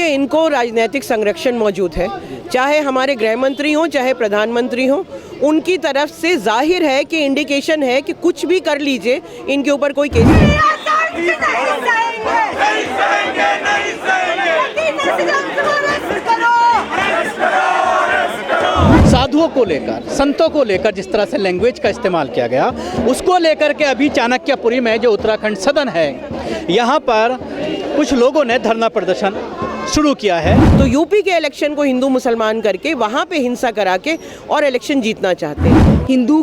देखिए, इनको राजनीतिक संरक्षण मौजूद है, चाहे हमारे गृह मंत्री हों चाहे प्रधानमंत्री हों, उनकी तरफ से जाहिर है कि इंडिकेशन है कि कुछ भी कर लीजिए, इनके ऊपर कोई केस नहीं। साधुओं को लेकर, संतों को लेकर जिस तरह से लैंग्वेज का इस्तेमाल किया गया, उसको लेकर के अभी चाणक्यपुरी में जो उत्तराखंड सदन है, यहाँ पर कुछ लोगों ने धरना प्रदर्शन शुरू किया है। तो यूपी के इलेक्शन को हिंदू मुसलमान करके वहाँ पे हिंसा करा के और इलेक्शन जीतना चाहते हैं। हिंदू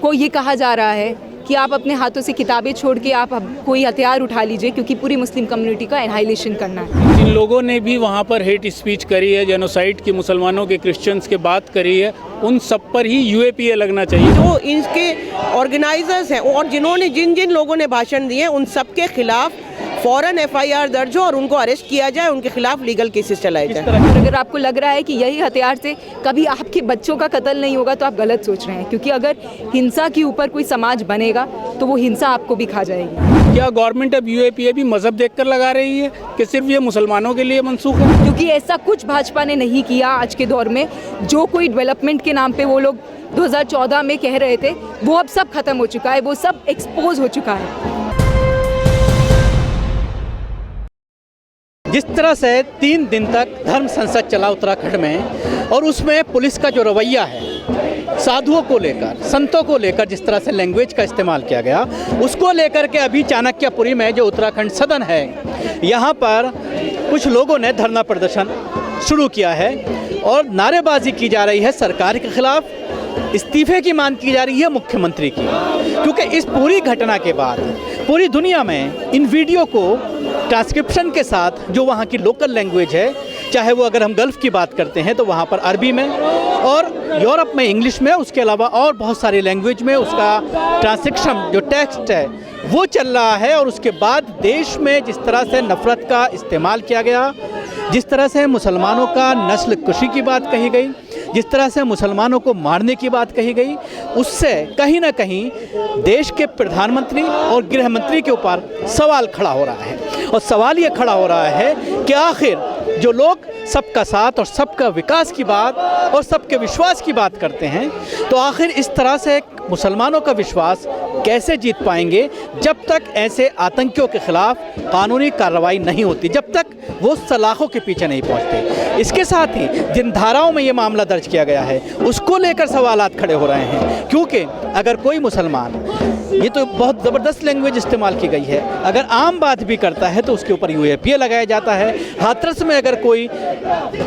को ये कहा जा रहा है कि आप अपने हाथों से किताबें छोड़ के आप कोई हथियार उठा लीजिए, क्योंकि पूरी मुस्लिम कम्युनिटी का एनहाइलेशन करना है। जिन लोगों ने भी वहाँ पर हेट स्पीच करी है, जेनोसाइड की, मुसलमानों के, क्रिश्चियंस के बात करी है, उन सब पर ही यूएपीए लगना चाहिए। जो इनके ऑर्गेनाइजर्स हैं और जिन्होंने जिन लोगों ने भाषण दिए, उन सब के खिलाफ फौरन एफआईआर दर्ज हो और उनको अरेस्ट किया जाए, उनके खिलाफ लीगल केसेस चलाए जाए। अगर आपको लग रहा है कि यही हथियार से कभी आपके बच्चों का कत्ल नहीं होगा, तो आप गलत सोच रहे हैं, क्योंकि अगर हिंसा के ऊपर कोई समाज बनेगा तो वो हिंसा आपको भी खा जाएगी। क्या गवर्नमेंट अब यूएपीए भी मजहब देखकर लगा रही है कि सिर्फ ये मुसलमानों के लिए मनसूख है? क्योंकि ऐसा कुछ भाजपा ने नहीं किया आज के दौर में। जो कोई डेवलपमेंट के नाम पे वो लोग 2014 में कह रहे थे, वो अब सब खत्म हो चुका है, वो सब एक्सपोज हो चुका है। जिस तरह से 3 दिन तक धर्म संसद चला उत्तराखंड में, और उसमें पुलिस का जो रवैया है, साधुओं को लेकर, संतों को लेकर जिस तरह से लैंग्वेज का इस्तेमाल किया गया, उसको लेकर के अभी चाणक्यपुरी में जो उत्तराखंड सदन है, यहाँ पर कुछ लोगों ने धरना प्रदर्शन शुरू किया है और नारेबाजी की जा रही है सरकार के खिलाफ, इस्तीफे की मांग की जा रही है मुख्यमंत्री की। क्योंकि इस पूरी घटना के बाद पूरी दुनिया में इन वीडियो को ट्रांसक्रिप्शन के साथ, जो वहाँ की लोकल लैंग्वेज है, चाहे वो अगर हम गल्फ़ की बात करते हैं तो वहाँ पर अरबी में, और यूरोप में इंग्लिश में, उसके अलावा और बहुत सारी लैंग्वेज में उसका ट्रांसक्रिप्शन जो टेक्स्ट है वो चल रहा है। और उसके बाद देश में जिस तरह से नफ़रत का इस्तेमाल किया गया, जिस तरह से मुसलमानों का नस्ल कुशी की बात कही गई, जिस तरह से मुसलमानों को मारने की बात कही गई, उससे कहीं ना कहीं देश के प्रधानमंत्री और गृह मंत्री के ऊपर सवाल खड़ा हो रहा है। और सवाल ये खड़ा हो रहा है कि आखिर जो लोग सबका साथ और सबका विकास की बात और सबके विश्वास की बात करते हैं, तो आखिर इस तरह से मुसलमानों का विश्वास कैसे जीत पाएंगे जब तक ऐसे आतंकियों के खिलाफ कानूनी कार्रवाई नहीं होती, जब तक वो सलाखों के पीछे नहीं पहुंचते। इसके साथ ही जिन धाराओं में ये मामला दर्ज किया गया है, उसको लेकर सवालात खड़े हो रहे हैं। क्योंकि अगर कोई मुसलमान, ये तो बहुत ज़बरदस्त लैंग्वेज इस्तेमाल की गई है, अगर आम बात भी करता है तो उसके ऊपर यूएपीए लगाया जाता है। हाथरस में अगर कोई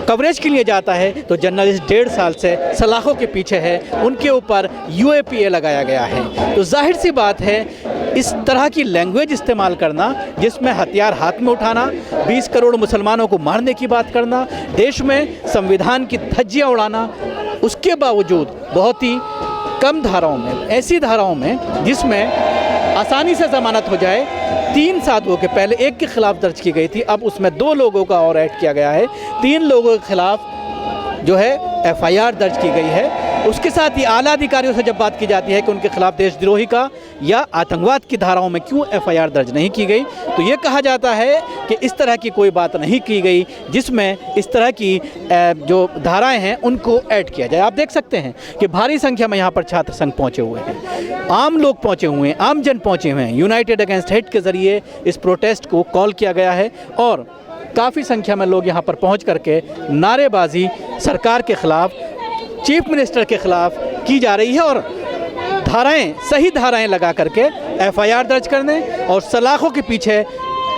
कवरेज के लिए जाता है तो जर्नलिस्ट 1.5 साल से सलाखों के पीछे है, उनके ऊपर यूएपीए लगाया गया है। तो जाहिर सी बात है, इस तरह की लैंग्वेज इस्तेमाल करना, जिसमें हथियार हाथ में उठाना, 20 करोड़ मुसलमानों को मारने की बात करना, देश में संविधान की धज्जियाँ उड़ाना, उसके बावजूद बहुत ही कम धाराओं में, ऐसी धाराओं में जिसमें आसानी से ज़मानत हो जाए, 3 साधुओं के, पहले 1 के खिलाफ दर्ज की गई थी, अब उसमें 2 लोगों का और ऐड किया गया है, 3 लोगों के खिलाफ जो है एफआईआर दर्ज की गई है। उसके साथ ही आला अधिकारियों से जब बात की जाती है कि उनके खिलाफ देशद्रोही का या आतंकवाद की धाराओं में क्यों एफआईआर दर्ज नहीं की गई, तो ये कहा जाता है कि इस तरह की कोई बात नहीं की गई जिसमें इस तरह की जो धाराएं हैं उनको ऐड किया जाए। आप देख सकते हैं कि भारी संख्या में यहाँ पर छात्र संघ पहुँचे हुए हैं, आम लोग पहुँचे हुए हैं, आम जन पहुँचे हुए हैं। यूनाइटेड अगेंस्ट हेट के ज़रिए इस प्रोटेस्ट को कॉल किया गया है और काफ़ी संख्या में लोग यहाँ पर पहुँच करके नारेबाजी सरकार के ख़िलाफ़, चीफ मिनिस्टर के ख़िलाफ़ की जा रही है और धाराएं, सही धाराएं लगा करके एफआईआर दर्ज करने और सलाखों के पीछे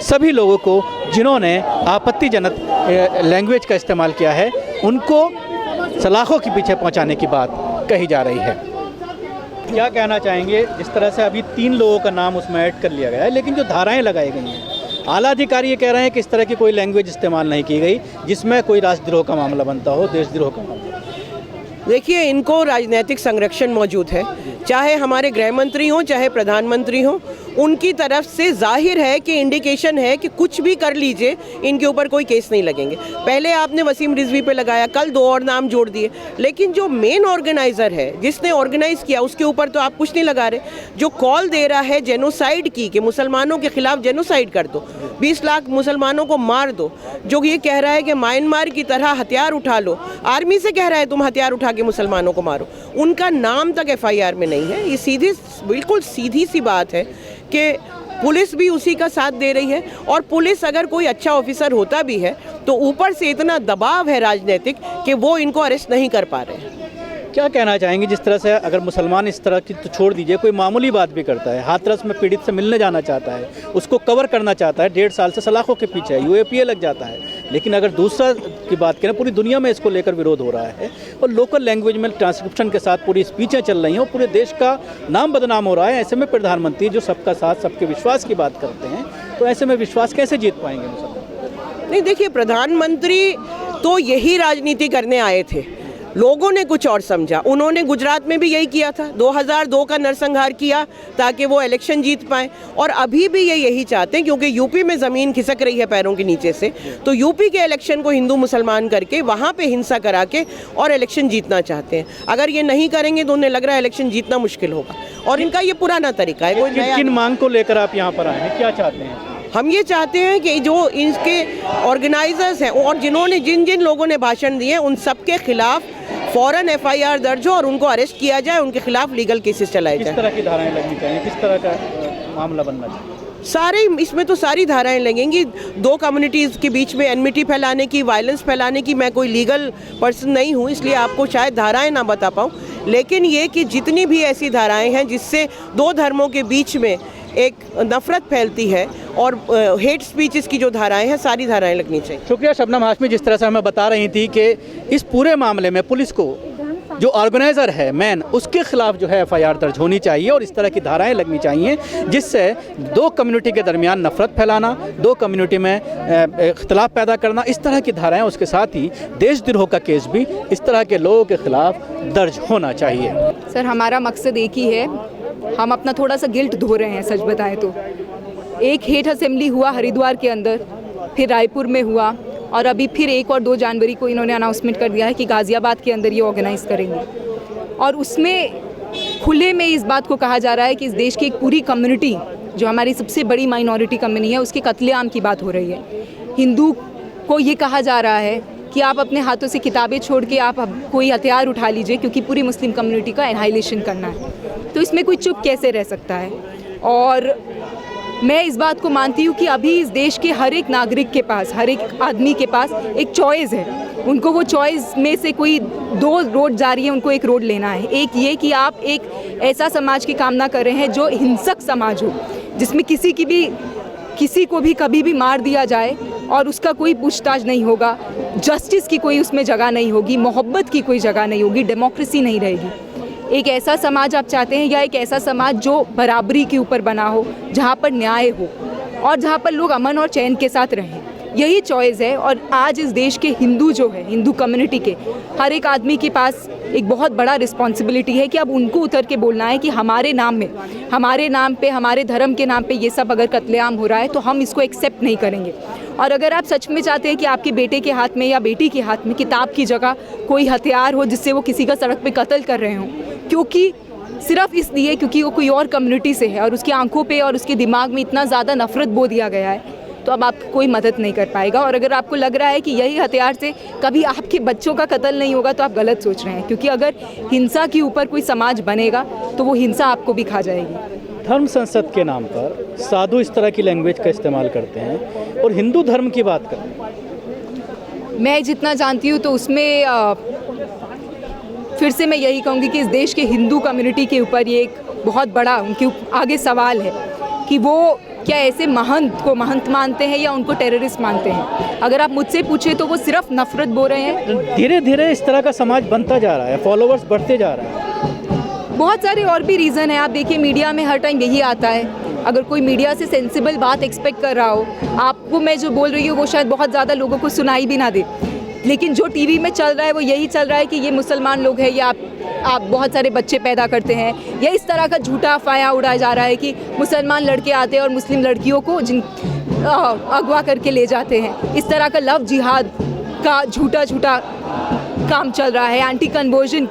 सभी लोगों को जिन्होंने आपत्तिजनक लैंग्वेज का इस्तेमाल किया है, उनको सलाखों के पीछे पहुंचाने की बात कही जा रही है। क्या कहना चाहेंगे, जिस तरह से अभी 3 लोगों का नाम उसमें ऐड कर लिया गया है, लेकिन जो धाराएँ लगाई गई हैं, आला अधिकारी ये कह रहे हैं कि इस तरह की कोई लैंग्वेज इस्तेमाल नहीं की गई जिसमें कोई राष्ट्रद्रोह का मामला बनता हो, देशद्रोह का मामला। देखिए, इनको राजनीतिक संरक्षण मौजूद है, चाहे हमारे गृह मंत्री हों चाहे प्रधानमंत्री हों, उनकी तरफ से जाहिर है कि इंडिकेशन है कि कुछ भी कर लीजिए इनके ऊपर कोई केस नहीं लगेंगे। पहले आपने वसीम रिजवी पे लगाया, कल 2 और नाम जोड़ दिए, लेकिन जो मेन ऑर्गेनाइज़र है जिसने ऑर्गेनाइज किया उसके ऊपर तो आप कुछ नहीं लगा रहे। जो कॉल दे रहा है जेनोसाइड की कि मुसलमानों के खिलाफ जेनोसाइड कर दो, 20 लाख मुसलमानों को मार दो, जो ये कह रहा है कि म्यांमार की तरह हथियार उठा लो, आर्मी से कह रहा है तुम हथियार उठा के मुसलमानों को मारो, उनका नाम तक FIR में नहीं है। ये बिल्कुल सीधी सी बात है कि पुलिस भी उसी का साथ दे रही है, और पुलिस अगर कोई अच्छा ऑफिसर होता भी है तो ऊपर से इतना दबाव है राजनीतिक कि वो इनको अरेस्ट नहीं कर पा रहे हैं। क्या कहना चाहेंगे जिस तरह से अगर मुसलमान इस तरह की तो छोड़ दीजिए, कोई मामूली बात भी करता है, हाथरस में पीड़ित से मिलने जाना चाहता है, उसको कवर करना चाहता है, 1.5 साल से सलाखों के पीछे है, UAPA लग जाता है। लेकिन अगर दूसरा की बात करें, पूरी दुनिया में इसको लेकर विरोध हो रहा है और लोकल लैंग्वेज में ट्रांसक्रिप्शन के साथ पूरी स्पीचें चल रही हैं और पूरे देश का नाम बदनाम हो रहा है। ऐसे में प्रधानमंत्री जो सबका साथ सबके विश्वास की बात करते हैं, तो ऐसे में विश्वास कैसे जीत पाएंगे मुसलमान? नहीं, देखिए, प्रधानमंत्री तो यही राजनीति करने आए थे, लोगों ने कुछ और समझा। उन्होंने गुजरात में भी यही किया था, 2002 का नरसंहार किया ताकि वो इलेक्शन जीत पाएं, और अभी भी ये यही चाहते हैं क्योंकि यूपी में ज़मीन खिसक रही है पैरों के नीचे से, तो यूपी के इलेक्शन को हिंदू मुसलमान करके वहाँ पे हिंसा करा के और इलेक्शन जीतना चाहते हैं। अगर ये नहीं करेंगे तो उन्हें लग रहा है इलेक्शन जीतना मुश्किल होगा, और इनका ये पुराना तरीका है। किन मांग को लेकर आप यहाँ पर आए हैं, क्या चाहते हैं? हम ये चाहते हैं कि जो इनके ऑर्गेनाइजर्स हैं और जिन्होंने जिन लोगों ने भाषण दिए उन सब के खिलाफ फ़ौरन FIR दर्ज हो और उनको अरेस्ट किया जाए, उनके खिलाफ लीगल केसेस चलाए जाए। किस तरह की धाराएं लगनी चाहिए, किस तरह का मामला बनना चाहिए? सारे, इसमें तो सारी धाराएं लगेंगी। 2 कम्युनिटीज़ के बीच में एनमिटी फैलाने की, वायलेंस फैलाने की, मैं कोई लीगल पर्सन नहीं हूँ इसलिए आपको शायद धाराएं ना बता पाऊँ, लेकिन ये कि जितनी भी ऐसी धाराएं हैं जिससे 2 धर्मों के बीच में एक नफरत फैलती है और हेट स्पीचेस की जो धाराएं हैं, सारी धाराएं लगनी चाहिए। शुक्रिया शबनम हाशमी, जिस तरह से हमें बता रही थी कि इस पूरे मामले में पुलिस को जो ऑर्गेनाइज़र है मेन, उसके खिलाफ जो है FIR दर्ज होनी चाहिए और इस तरह की धाराएं लगनी चाहिए जिससे 2 कम्युनिटी के दरमियान नफरत फैलाना, 2 कम्युनिटी में इख्तलाफ पैदा करना, इस तरह की धाराएं, उसके साथ ही देशद्रोह का केस भी इस तरह के लोगों के खिलाफ दर्ज होना चाहिए। सर, हमारा मकसद एक ही है, हम अपना थोड़ा सा गिल्ट धो रहे हैं। सच बताएं तो एक हेट असेंबली हुआ हरिद्वार के अंदर, फिर रायपुर में हुआ, और अभी फिर 1 और 2 जनवरी को इन्होंने अनाउंसमेंट कर दिया है कि गाज़ियाबाद के अंदर ये ऑर्गेनाइज़ करेंगे, और उसमें खुले में इस बात को कहा जा रहा है कि इस देश की एक पूरी कम्युनिटी, जो हमारी सबसे बड़ी माइनॉरिटी कम्युनिटी है, उसके कत्लेआम की बात हो रही है। हिंदू को ये कहा जा रहा है कि आप अपने हाथों से किताबें छोड़ के आप कोई हथियार उठा लीजिए क्योंकि पूरी मुस्लिम कम्युनिटी का एनहाइलेशन करना है। तो इसमें कोई चुप कैसे रह सकता है? और मैं इस बात को मानती हूँ कि अभी इस देश के हर एक नागरिक के पास, हर एक आदमी के पास एक चॉइस है। उनको वो चॉइस में से कोई 2 रोड जा रही है, उनको एक रोड लेना है। एक ये कि आप एक ऐसा समाज की कामना कर रहे हैं जो हिंसक समाज हो, जिसमें किसी को भी कभी भी मार दिया जाए और उसका कोई पूछताछ नहीं होगा, जस्टिस की कोई उसमें जगह नहीं होगी, मोहब्बत की कोई जगह नहीं होगी, डेमोक्रेसी नहीं रहेगी। एक ऐसा समाज आप चाहते हैं, या एक ऐसा समाज जो बराबरी के ऊपर बना हो, जहाँ पर न्याय हो और जहाँ पर लोग अमन और चैन के साथ रहें? यही चॉइस है। और आज इस देश के हिंदू जो है, हिंदू कम्युनिटी के हर एक आदमी के पास एक बहुत बड़ा रिस्पॉन्सिबिलिटी है कि अब उनको उतर के बोलना है कि हमारे नाम में, हमारे नाम पे, हमारे धर्म के नाम पे ये सब अगर कत्लेआम हो रहा है तो हम इसको एक्सेप्ट नहीं करेंगे। और अगर आप सच में चाहते हैं कि आपके बेटे के हाथ में या बेटी के हाथ में किताब की जगह कोई हथियार हो जिससे वो किसी का सड़क पे कत्ल कर रहे हों, क्योंकि सिर्फ इसलिए क्योंकि वो कोई और कम्युनिटी से है और उसकी आंखों पे और उसके दिमाग में इतना ज़्यादा नफरत बो दिया गया है, तो अब आपको कोई मदद नहीं कर पाएगा। और अगर आपको लग रहा है कि यही हथियार से कभी आपके बच्चों का कत्ल नहीं होगा, तो आप गलत सोच रहे हैं, क्योंकि अगर हिंसा के ऊपर कोई समाज बनेगा तो वो हिंसा आपको भी खा जाएगी। धर्म संसद के नाम पर साधु इस तरह की लैंग्वेज का इस्तेमाल करते हैं और हिंदू धर्म की बात करते हैं। मैं जितना जानती हूँ तो उसमें फिर से मैं यही कहूँगी कि इस देश के हिंदू कम्युनिटी के ऊपर ये एक बहुत बड़ा उनके आगे सवाल है कि वो क्या ऐसे महंत को महंत मानते हैं या उनको टेररिस्ट मानते हैं। अगर आप मुझसे पूछे तो वो सिर्फ नफरत बो रहे हैं। धीरे धीरे इस तरह का समाज बनता जा रहा है, फॉलोअर्स बढ़ते जा रहे हैं। बहुत सारे और भी रीज़न है। आप देखिए, मीडिया में हर टाइम यही आता है। अगर कोई मीडिया से सेंसिबल बात एक्सपेक्ट कर रहा हो, आपको मैं जो बोल रही हूँ वो शायद बहुत ज़्यादा लोगों को सुनाई भी ना दे, लेकिन जो टीवी में चल रहा है वो यही चल रहा है कि ये मुसलमान लोग हैं, या आप बहुत सारे बच्चे पैदा करते हैं, या इस तरह का झूठा अफवाह उड़ाया जा रहा है कि मुसलमान लड़के आते हैं और मुस्लिम लड़कियों को अगवा करके ले जाते हैं। इस तरह का लव जिहाद का झूठा काम चल रहा है, एंटी कन्वर्जन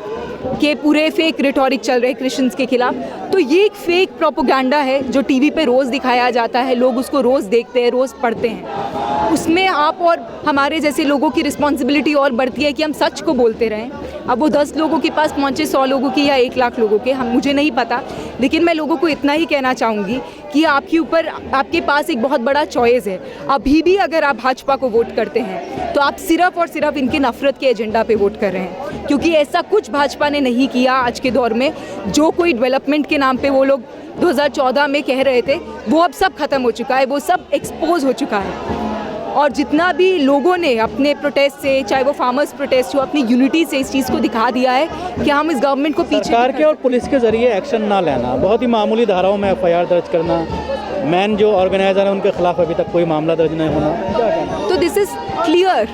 के पूरे फेक रिटोरिक चल रहे हैं क्रिश्चियंस के खिलाफ। तो ये एक फेक प्रोपोगंडा है जो टीवी पे रोज़ दिखाया जाता है, लोग उसको रोज़ देखते हैं, रोज़ पढ़ते हैं। उसमें आप और हमारे जैसे लोगों की रिस्पॉन्सिबिलिटी और बढ़ती है कि हम सच को बोलते रहें। अब वो 10 लोगों के पास पहुँचे, 100 लोगों की या 1 लाख लोगों के, मुझे नहीं पता, लेकिन मैं लोगों को इतना ही कहना चाहूँगी कि आपके पास एक बहुत बड़ा चॉइस है। अभी भी अगर आप भाजपा को वोट करते हैं तो आप सिर्फ और सिर्फ इनके नफरत के एजेंडा पे वोट कर रहे हैं, क्योंकि ऐसा कुछ भाजपा ने नहीं किया आज के दौर में। जो कोई डेवलपमेंट के नाम पे वो लोग 2014 में कह रहे थे, वो अब सब खत्म हो चुका है, वो सब एक्सपोज हो चुका है। और जितना भी लोगों ने अपने प्रोटेस्ट से, चाहे वो फार्मर्स प्रोटेस्ट हो, अपनी यूनिटी से इस चीज़ को दिखा दिया है कि हम इस गवर्नमेंट को पीछे सरकार के और पुलिस के जरिए एक्शन ना लेना, बहुत ही मामूली धाराओं में FIR दर्ज करना, मैन जो ऑर्गेनाइजर है उनके खिलाफ अभी तक कोई मामला दर्ज नहीं होना। तो this is clear,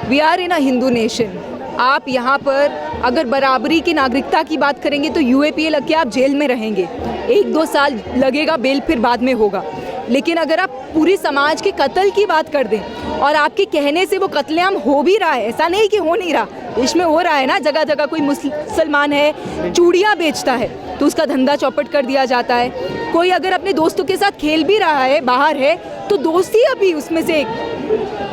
we are in a Hindu nation. आप यहाँ पर अगर बराबरी की नागरिकता की बात करेंगे तो UAPA लग के आप जेल में रहेंगे, 1-2 साल लगेगा, बेल फिर बाद में होगा। लेकिन अगर आप पूरी समाज के कत्ल की बात कर दें और आपके कहने से वो कत्लेआम हो भी रहा है, ऐसा नहीं कि हो नहीं रहा, इसमें हो रहा है ना, जगह जगह कोई मुसलमान है चूड़ियाँ बेचता है तो उसका धंधा चौपट कर दिया जाता है। कोई अगर अपने दोस्तों के साथ खेल भी रहा है, बाहर है, तो दोस्ती अभी उसमें से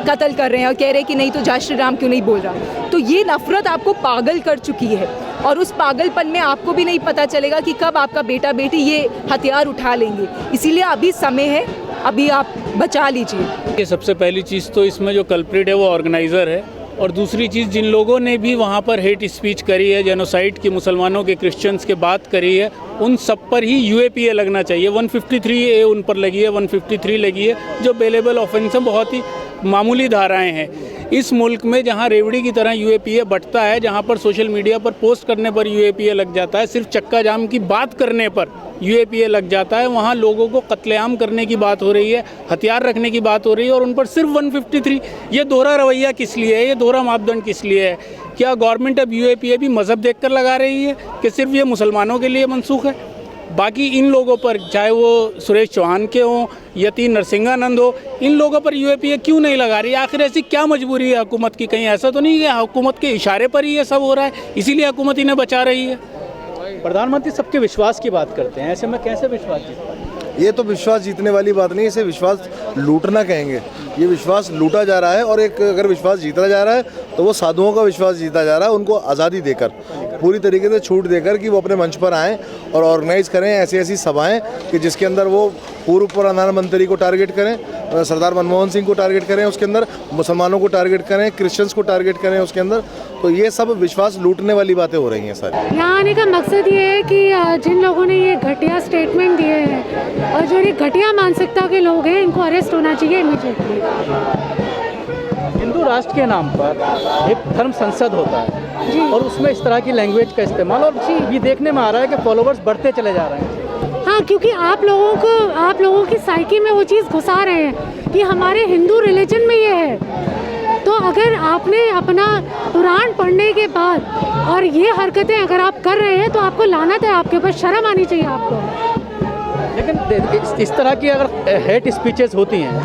कत्ल कर रहे हैं और कह रहे हैं कि नहीं तो जय श्री राम क्यों नहीं बोल रहा। तो ये नफरत आपको पागल कर चुकी है, और उस पागलपन में आपको भी नहीं पता चलेगा कि कब आपका बेटा बेटी ये हथियार उठा लेंगे। इसीलिए अभी समय है, अभी आप बचा लीजिए। सबसे पहली चीज़ तो इसमें जो कल्प्रिट है वो ऑर्गेनाइज़र है, और दूसरी चीज़ जिन लोगों ने भी वहाँ पर हेट स्पीच करी है, जेनोसाइड की, मुसलमानों के, क्रिश्चियंस के बात करी है, उन सब पर ही UAPA लगना चाहिए। 153A उन पर लगी है, 153 लगी है, जो बेलेबल ऑफेंस है, बहुत ही मामूली धाराएं हैं। इस मुल्क में जहाँ रेवड़ी की तरह UAPA बंटता है, जहाँ पर सोशल मीडिया पर पोस्ट करने पर UAPA लग जाता है, सिर्फ चक्का जाम की बात करने पर UAPA लग जाता है, वहाँ लोगों को कत्लेआम करने की बात हो रही है, हथियार रखने की बात हो रही है, और उन पर सिर्फ 153। ये दोहरा रवैया किस लिए है, ये दोहरा मापदंड किस लिए है? क्या गवर्नमेंट अब UAPA भी मज़हब देखकर लगा रही है कि सिर्फ ये मुसलमानों के लिए मनसूख है? बाकी इन लोगों पर, चाहे वो सुरेश चौहान के हों या T नरसिंहानंद हो, इन लोगों पर UAPA क्यों नहीं लगा रही? आखिर ऐसी क्या मजबूरी है हुकूमत की? कहीं ऐसा तो नहीं है हुकूमत के इशारे पर ही ये सब हो रहा है, इसीलिए हुकूमत इन्हें बचा रही है? प्रधानमंत्री सबके विश्वास की बात करते हैं, ऐसे में कैसे विश्वास जीता? ये तो विश्वास जीतने वाली बात नहीं, इसे विश्वास लूटना कहेंगे। ये विश्वास लूटा जा रहा है, और एक अगर विश्वास जीता जा रहा है तो वो साधुओं का विश्वास जीता जा रहा है, उनको आज़ादी देकर, पूरी तरीके से छूट देकर कि वो अपने मंच पर आएँ और ऑर्गेनाइज़ करें ऐसी सभाएं कि जिसके अंदर वो पूर्व प्रधानमंत्री को टारगेट करें, सरदार मनमोहन सिंह को टारगेट करें, उसके अंदर मुसलमानों को टारगेट करें, क्रिश्चियंस को टारगेट करें उसके अंदर। तो ये सब विश्वास लूटने वाली बातें हो रही हैं सारी। यहाँ आने का मकसद ये है कि जिन लोगों ने ये घटिया स्टेटमेंट दिए हैं और जो ये घटिया मानसिकता के लोग हैं, इनको अरेस्ट होना चाहिए इमीडिएटली। हिंदू राष्ट्र के नाम पर एक धर्म संसद होता है जी, और उसमें इस तरह की लैंग्वेज का इस्तेमाल, और ये देखने में आ रहा है कि फॉलोवर्स बढ़ते चले जा रहे हैं। हाँ, क्योंकि आप लोगों की साइकी में वो चीज़ घुसा रहे हैं कि हमारे हिंदू रिलीजन में ये है। तो अगर आपने अपना कुरान पढ़ने के बाद और ये हरकतें अगर आप कर रहे हैं तो आपको लानत है, आपके ऊपर शर्म आनी चाहिए आपको। लेकिन इस तरह की अगर हेट स्पीचेस होती हैं,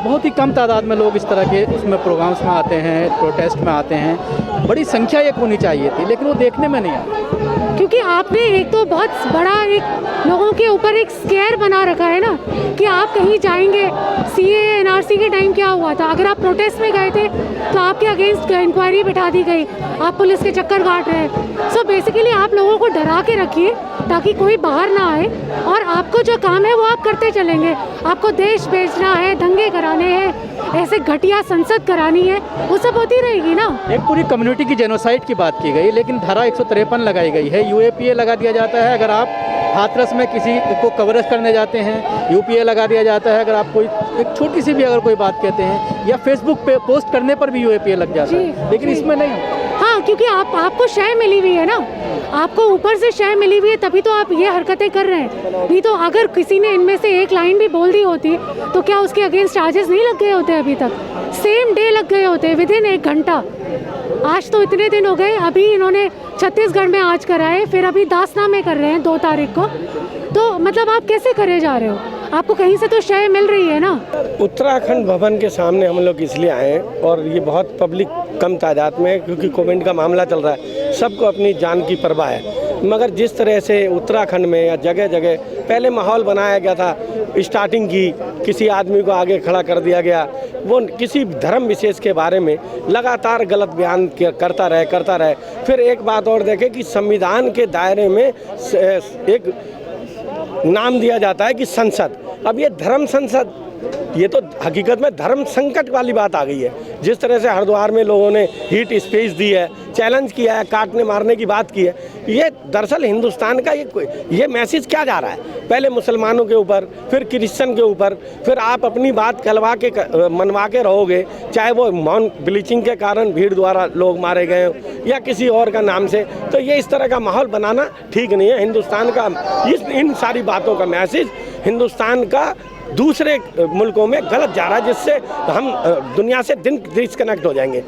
बहुत ही कम तादाद में लोग इस तरह के उसमें प्रोग्राम्स में आते हैं, प्रोटेस्ट में आते हैं, बड़ी संख्या एक होनी चाहिए थी, लेकिन वो देखने में नहीं आती। क्योंकि आपने एक तो बहुत बड़ा एक लोगों के ऊपर एक स्केयर बना रखा है ना कि आप कहीं जाएंगे। CAA NRC के टाइम क्या हुआ था, अगर आप प्रोटेस्ट में गए थे तो आपके अगेंस्ट इंक्वायरी बिठा दी गई, आप पुलिस के चक्कर काट रहे हैं। सो बेसिकली आप लोगों को डरा के रखिए ताकि कोई बाहर ना आए, और आपको जो काम है वो आप करते चलेंगे। आपको देश बेचना है, दंगे कराने हैं, ऐसे घटिया संसद करानी है, वो सब होती रहेगी ना। एक पूरी कम्युनिटी की जेनोसाइड की बात की गई, लेकिन धारा 153 लगाई गई है, UAPA लगा दिया जाता है। अगर आप हाथरस में किसी को कवरेज करने जाते हैं, UPA लगा दिया जाता है। अगर आप कोई एक छोटी सी भी अगर कोई बात कहते हैं, या फेसबुक पे पोस्ट करने पर भी UAPA लग जाता है, लेकिन इसमें नहीं। हाँ, क्योंकि आपको शय मिली हुई है ना, आपको ऊपर से शय मिली हुई है तभी तो आप ये हरकतें कर रहे हैं। नहीं तो अगर किसी ने इनमें से एक लाइन भी बोल दी होती तो क्या उसके अगेंस्ट चार्जेस नहीं लग गए होते अभी तक? सेम डे लग गए होते, विदिन 1 घंटा। आज तो इतने दिन हो गए, अभी इन्होंने छत्तीसगढ़ में आज कराए, फिर अभी दासना में कर रहे हैं 2 तारीख को। तो मतलब आप कैसे करे जा रहे हो? आपको कहीं से तो शय मिल रही है ना। उत्तराखंड भवन के सामने हम लोग इसलिए आए हैं और ये बहुत पब्लिक कम तादाद में है क्योंकि कोविड का मामला चल रहा है, सबको अपनी जान की परवाह है। मगर जिस तरह से उत्तराखंड में या जगह जगह पहले माहौल बनाया गया था, स्टार्टिंग की किसी आदमी को आगे खड़ा कर दिया गया, वो किसी धर्म विशेष के बारे में लगातार गलत बयान करता रहे। फिर एक बात और देखें कि संविधान के दायरे में एक नाम दिया जाता है कि संसद। अब ये धर्म संसद, ये तो हकीकत में धर्म संकट वाली बात आ गई है। जिस तरह से हरिद्वार में लोगों ने हीट स्पीच दी है, चैलेंज किया है, काटने मारने की बात की है, ये दरअसल हिंदुस्तान का ये मैसेज क्या जा रहा है? पहले मुसलमानों के ऊपर, फिर क्रिश्चियन के ऊपर, फिर आप अपनी बात मनवा के रहोगे, चाहे वो मौन ब्लीचिंग के कारण भीड़ द्वारा लोग मारे गए हो या किसी और का नाम से। तो ये इस तरह का माहौल बनाना ठीक नहीं है। हिंदुस्तान का इन सारी बातों का मैसेज हिंदुस्तान का दूसरे मुल्कों में गलत जा रहा है, जिससे हम दुनिया से डिस्कनेक्ट हो जाएंगे।